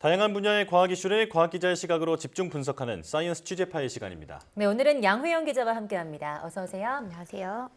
다양한 분야의 과학 이슈를 과학 기자의 시각으로 집중 분석하는 사이언스 취재 파일 시간입니다. 네, 오늘은 양회영 기자와 함께합니다. 어서 오세요. 안녕하세요.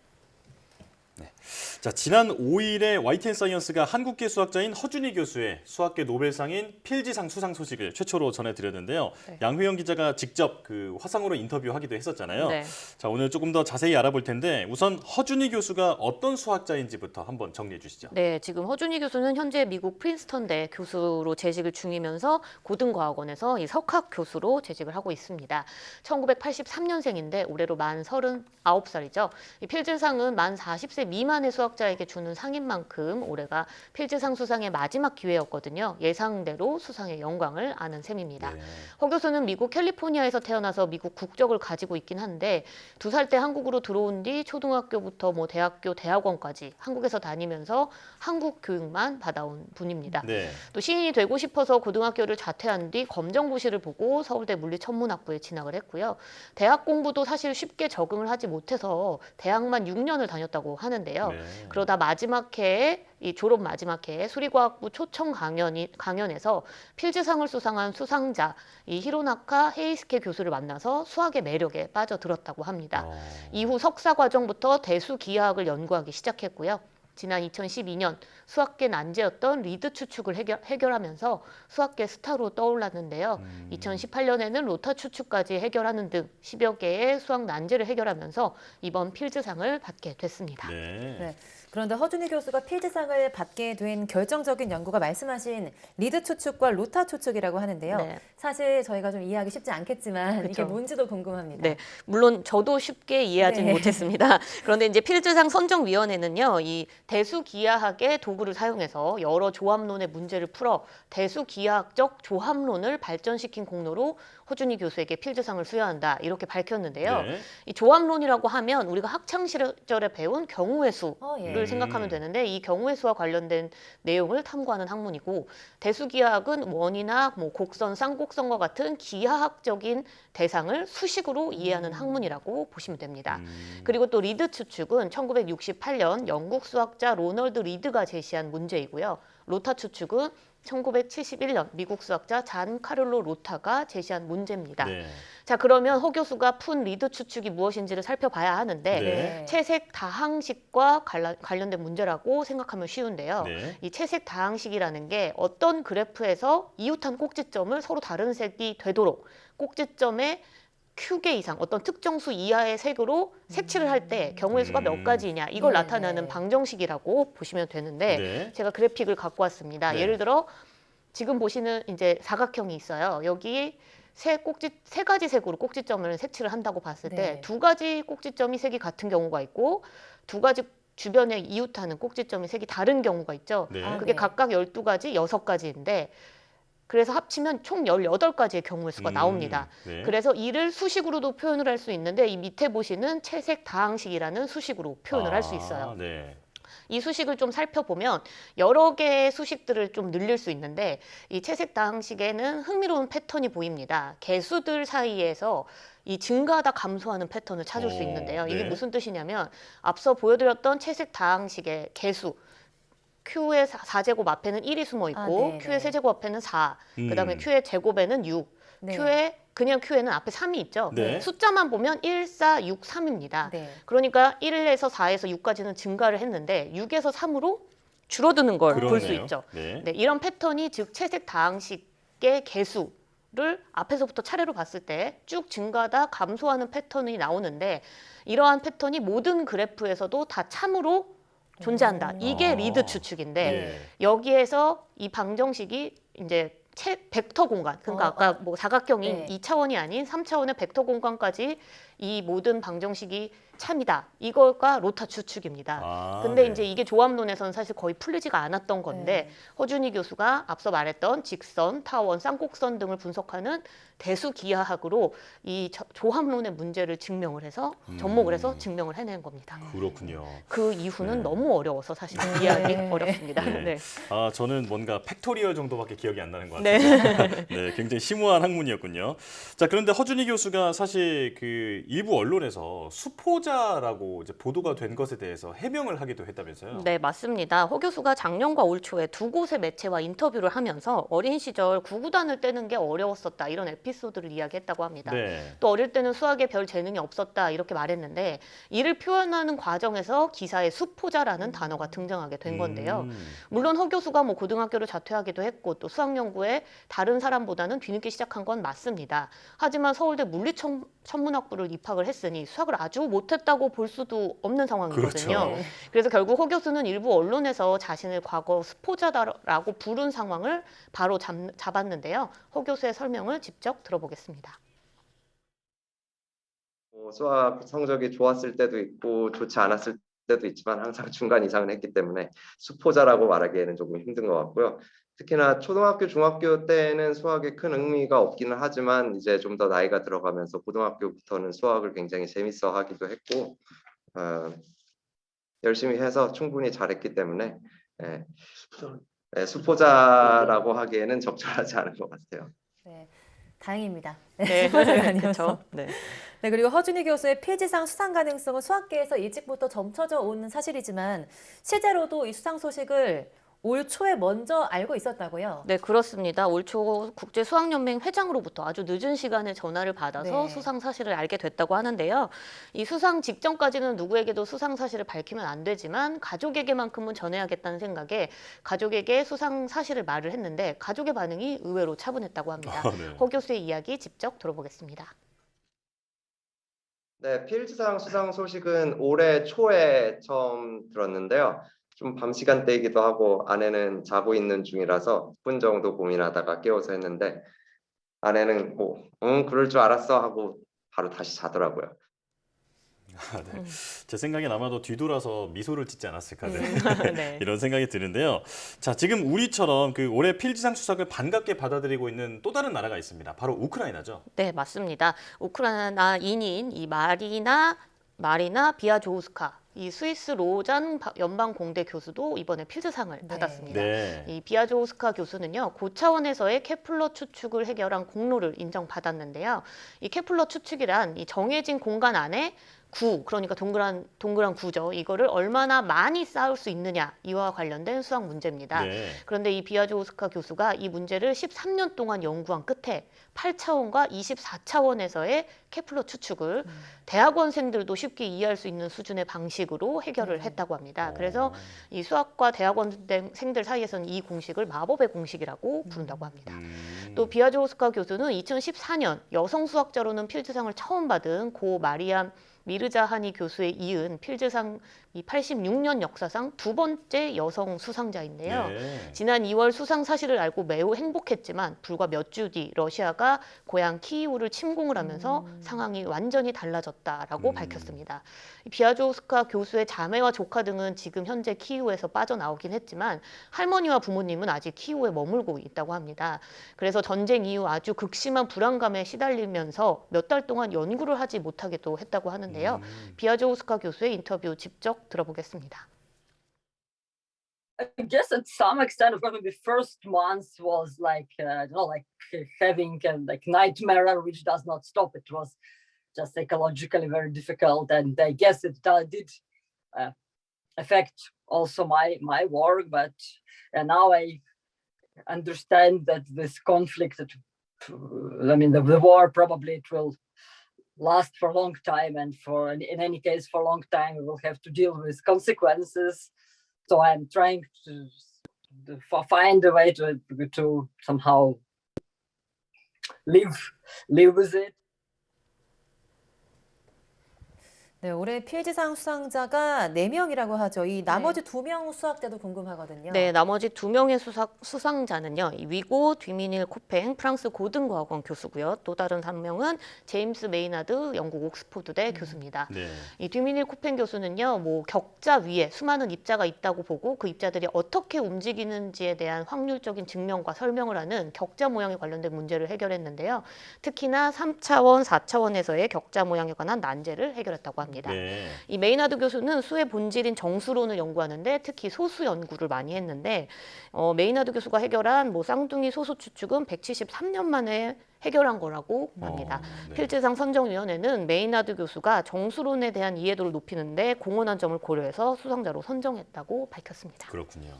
자, 지난 5일에 YTN 사이언스가 한국계 수학자인 허준희 교수의 수학계 노벨상인 필지상 수상 소식을 최초로 전해드렸는데요. 네. 양회영 기자가 직접 그 화상으로 인터뷰하기도 했었잖아요. 네. 자, 오늘 조금 더 자세히 알아볼 텐데 우선 허준희 교수가 어떤 수학자인지부터 한번 정리해 주시죠. 네, 지금 허준희 교수는 현재 미국 프린스턴대 교수로 재직을 중이면서 고등과학원에서 이 석학 교수로 재직을 하고 있습니다. 1983년생인데 올해로 만 39살이죠. 이 필즈상은 만 40세 미만의 수학자에게 주는 상인 만큼 올해가 필즈상 수상의 마지막 기회였거든요. 예상대로 수상의 영광을 아는 셈입니다. 네. 허 교수는 미국 캘리포니아에서 태어나서 미국 국적을 가지고 있긴 한데 2살 때 한국으로 들어온 뒤 초등학교부터 대학교, 대학원까지 한국에서 다니면서 한국 교육만 받아온 분입니다. 네. 또 시인이 되고 싶어서 고등학교를 자퇴한 뒤 검정고시를 보고 서울대 물리천문학부에 진학을 했고요. 대학 공부도 사실 쉽게 적응을 하지 못해서 대학만 6년을 다녔다고 하는데요. 네. 그러다 마지막 해에 이 졸업 마지막 해에 수리과학부 초청 강연에서 필즈상을 수상한 수상자 이 히로나카 헤이스케 교수를 만나서 수학의 매력에 빠져들었다고 합니다. 이후 석사 과정부터 대수기하학을 연구하기 시작했고요. 지난 2012년 수학계 난제였던 리드 추측을 해결하면서 수학계 스타로 떠올랐는데요. 2018년에는 로타 추측까지 해결하는 등 10여 개의 수학 난제를 해결하면서 이번 필즈상을 받게 됐습니다. 네. 네. 그런데 허준희 교수가 필즈상을 받게 된 결정적인 연구가 말씀하신 리드 추측과 로타 추측이라고 하는데요. 네. 사실 저희가 좀 이해하기 쉽지 않겠지만 이게 그쵸. 뭔지도 궁금합니다. 네, 물론 저도 쉽게 이해하지는 네. 못했습니다. 그런데 이제 필즈상 선정위원회는요, 이 대수기하학의 도구를 사용해서 여러 조합론의 문제를 풀어 대수기하학적 조합론을 발전시킨 공로로 허준희 교수에게 필즈상을 수여한다 이렇게 밝혔는데요. 네. 이 조합론이라고 하면 우리가 학창 시절에 배운 경우의 수를 예. 생각하면 되는데 이 경우의 수와 관련된 내용을 탐구하는 학문이고 대수기하학은 원이나 곡선, 쌍곡선과 같은 기하학적인 대상을 수식으로 이해하는 학문이라고 보시면 됩니다. 그리고 또 리드 추측은 1968년 영국 수학자 로널드 리드가 제시한 문제이고요. 로타 추측은 1971년 미국 수학자 잔 카를로 로타가 제시한 문제입니다. 네. 자, 그러면 허 교수가 푼 리드 추측이 무엇인지를 살펴봐야 하는데 네. 채색 다항식과 관련된 문제라고 생각하면 쉬운데요. 네. 이 채색 다항식이라는 게 어떤 그래프에서 이웃한 꼭지점을 서로 다른 색이 되도록 꼭지점에 Q개 이상 어떤 특정 수 이하의 색으로 색칠을 할 때 경우의 수가 몇 가지이냐 이걸 네. 나타내는 방정식이라고 보시면 되는데 네. 제가 그래픽을 갖고 왔습니다. 네. 예를 들어 지금 보시는 이제 사각형이 있어요. 여기 세 가지 색으로 꼭지점을 색칠을 한다고 봤을 때 네. 두 가지 꼭지점이 색이 같은 경우가 있고 두 가지 주변에 이웃하는 꼭지점이 색이 다른 경우가 있죠. 네. 그게 네. 각각 12가지, 6가지인데 그래서 합치면 총 18가지의 경우의 수가 나옵니다. 네. 그래서 이를 수식으로도 표현을 할 수 있는데 이 밑에 보시는 채색 다항식이라는 수식으로 표현을 할 수 있어요. 네. 이 수식을 좀 살펴보면 여러 개의 수식들을 좀 늘릴 수 있는데 이 채색 다항식에는 흥미로운 패턴이 보입니다. 개수들 사이에서 이 증가하다 감소하는 패턴을 찾을 수 있는데요. 이게 네. 무슨 뜻이냐면 앞서 보여드렸던 채색 다항식의 개수 Q의 4제곱 앞에는 1이 숨어 있고 네, Q의 네. 세제곱 앞에는 4, 그다음에 Q의 제곱에는 6, 네. Q에는 앞에 3이 있죠. 네. 숫자만 보면 1, 4, 6, 3입니다. 네. 그러니까 1에서 4에서 6까지는 증가를 했는데 6에서 3으로 줄어드는 걸 볼 수 그러네요. 있죠. 네. 네, 이런 패턴이 즉 채색 다항식의 개수를 앞에서부터 차례로 봤을 때 쭉 증가하다 감소하는 패턴이 나오는데 이러한 패턴이 모든 그래프에서도 다 참으로 존재한다. 이게 리드 추측인데 네. 여기에서 이 방정식이 이제 벡터 공간, 그러니까 아까 사각형이 네. 2차원이 아닌 3차원의 벡터 공간까지 이 모든 방정식이 참이다. 이거가 로타 추측입니다. 근데 네. 이제 이게 조합론에서는 사실 거의 풀리지가 않았던 건데 허준희 교수가 앞서 말했던 직선, 타원, 쌍곡선 등을 분석하는 대수기하학으로 이 조합론의 문제를 증명을 해서 접목을 해서 증명을 해낸 겁니다. 그렇군요. 그 이후는 네. 너무 어려워서 사실 이해하기 어렵습니다. 네. 네. 아, 저는 뭔가 팩토리얼 정도밖에 기억이 안 나는 것 같아요. 네. 네, 굉장히 심오한 학문이었군요. 자, 그런데 허준희 교수가 사실 그 일부 언론에서 수포자라고 이제 보도가 된 것에 대해서 해명을 하기도 했다면서요? 네, 맞습니다. 허 교수가 작년과 올 초에 두 곳의 매체와 인터뷰를 하면서 어린 시절 구구단을 떼는 게 어려웠었다 이런 에피소드를 이야기했다고 합니다. 네. 또 어릴 때는 수학에 별 재능이 없었다 이렇게 말했는데 이를 표현하는 과정에서 기사에 수포자라는 단어가 등장하게 된 건데요. 물론 허 교수가 뭐 고등학교를 자퇴하기도 했고 또 수학 연구에 다른 사람보다는 뒤늦게 시작한 건 맞습니다. 하지만 서울대 물리천문학부를 입학을 했으니 수학을 아주 못했다고 볼 수도 없는 상황이거든요. 그렇죠. 그래서 결국 허 교수는 일부 언론에서 자신을 과거 수포자라고 부른 상황을 바로 잡았는데요. 허 교수의 설명을 직접 들어보겠습니다. 수학 성적이 좋았을 때도 있고 좋지 않았을 때도 있지만 항상 중간 이상은 했기 때문에 수포자라고 말하기에는 조금 힘든 것 같고요. 특히나 초등학교, 중학교 때는 수학에 큰 흥미가 없기는 하지만 이제 좀 더 나이가 들어가면서 고등학교부터는 수학을 굉장히 재밌어 하기도 했고 열심히 해서 충분히 잘했기 때문에 수포자라고 하기에는 적절하지 않은 것 같아요. 네, 다행입니다. 네, 수포자가 아니어서. 그렇죠. 네. 네, 그리고 허준희 교수의 필지상 수상 가능성은 수학계에서 일찍부터 점쳐져 온 사실이지만 실제로도 이 수상 소식을 올 초에 먼저 알고 있었다고요? 네, 그렇습니다. 올 초 국제수학연맹 회장으로부터 아주 늦은 시간에 전화를 받아서 네. 수상 사실을 알게 됐다고 하는데요. 이 수상 직전까지는 누구에게도 수상 사실을 밝히면 안 되지만 가족에게만큼은 전해야겠다는 생각에 가족에게 수상 사실을 말을 했는데 가족의 반응이 의외로 차분했다고 합니다. 네. 허 교수의 이야기 직접 들어보겠습니다. 네, 필즈상 수상 소식은 올해 초에 처음 들었는데요. 좀 밤 시간대이기도 하고 아내는 자고 있는 중이라서 10분 정도 고민하다가 깨워서 했는데 아내는 그럴 줄 알았어 하고 바로 다시 자더라고요. 네. 제 생각엔 아마도 뒤돌아서 미소를 짓지 않았을까 네. 이런 생각이 드는데요. 자, 지금 우리처럼 그 올해 필지상 수상을 반갑게 받아들이고 있는 또 다른 나라가 있습니다. 바로 우크라이나죠. 네, 맞습니다. 우크라이나인인 이 마리나 비아조우스카, 이 스위스 로잔 연방공대 교수도 이번에 필즈상을 받았습니다. 네. 이 비아조우스카 교수는요, 고차원에서의 케플러 추측을 해결한 공로를 인정받았는데요. 이 케플러 추측이란 이 정해진 공간 안에 그러니까 동그란 구죠. 이거를 얼마나 많이 쌓을 수 있느냐, 이와 관련된 수학 문제입니다. 네. 그런데 이 비아조우스카 교수가 이 문제를 13년 동안 연구한 끝에 8차원과 24차원에서의 케플러 추측을 대학원생들도 쉽게 이해할 수 있는 수준의 방식으로 해결을 했다고 합니다. 그래서 이 수학과 대학원생들 사이에서는 이 공식을 마법의 공식이라고 부른다고 합니다. 또 비아조우스카 교수는 2014년 여성 수학자로는 필즈상을 처음 받은 고 마리암 미르자하니 교수에 이은 필즈상 이 86년 역사상 두 번째 여성 수상자인데요. 네. 지난 2월 수상 사실을 알고 매우 행복했지만 불과 몇 주 뒤 러시아가 고향 키이우를 침공을 하면서 상황이 완전히 달라졌다라고 밝혔습니다. 비아조우스카 교수의 자매와 조카 등은 지금 현재 키이우에서 빠져나오긴 했지만 할머니와 부모님은 아직 키이우에 머물고 있다고 합니다. 그래서 전쟁 이후 아주 극심한 불안감에 시달리면서 몇 달 동안 연구를 하지 못하기도 했다고 하는데요. 비아조우스카 교수의 인터뷰 직접 들어보겠습니다. I guess at some extent, of course, the first month was like, like having a nightmare which does not stop. It was just psychologically very difficult, and I guess it did affect also my work. But now I understand that this conflict, the war probably it will last for a long time, and in any case for a long time we will have to deal with consequences. So I'm trying to find a way to somehow live with it. 네, 올해 필지상 수상자가 4명이라고 하죠. 이 나머지 2명 수학자도 궁금하거든요. 네, 나머지 2명의 수상자는요. 이 위고 뒤미닐 코팽 프랑스 고등과학원 교수고요. 또 다른 1명은 제임스 메이나드 영국 옥스포드대 교수입니다. 네. 이 뒤미닐 코팽 교수는요. 격자 위에 수많은 입자가 있다고 보고 그 입자들이 어떻게 움직이는지에 대한 확률적인 증명과 설명을 하는 격자 모양에 관련된 문제를 해결했는데요. 특히나 3차원, 4차원에서의 격자 모양에 관한 난제를 해결했다고 합니다. 네. 이 메이나드 교수는 수의 본질인 정수론을 연구하는데 특히 소수 연구를 많이 했는데 메이나드 교수가 해결한 쌍둥이 소수 추측은 173년 만에 해결한 거라고 합니다. 네. 필지상 선정위원회는 메이나드 교수가 정수론에 대한 이해도를 높이는데 공헌한 점을 고려해서 수상자로 선정했다고 밝혔습니다. 그렇군요.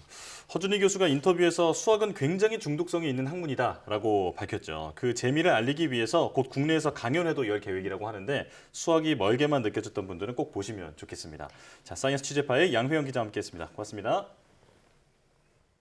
허준희 교수가 인터뷰에서 수학은 굉장히 중독성이 있는 학문이다라고 밝혔죠. 그 재미를 알리기 위해서 곧 국내에서 강연회도 열 계획이라고 하는데 수학이 멀게만 느껴졌던 분들은 꼭 보시면 좋겠습니다. 자, 사이언스 취재파의 양회영 기자와 함께했습니다. 고맙습니다.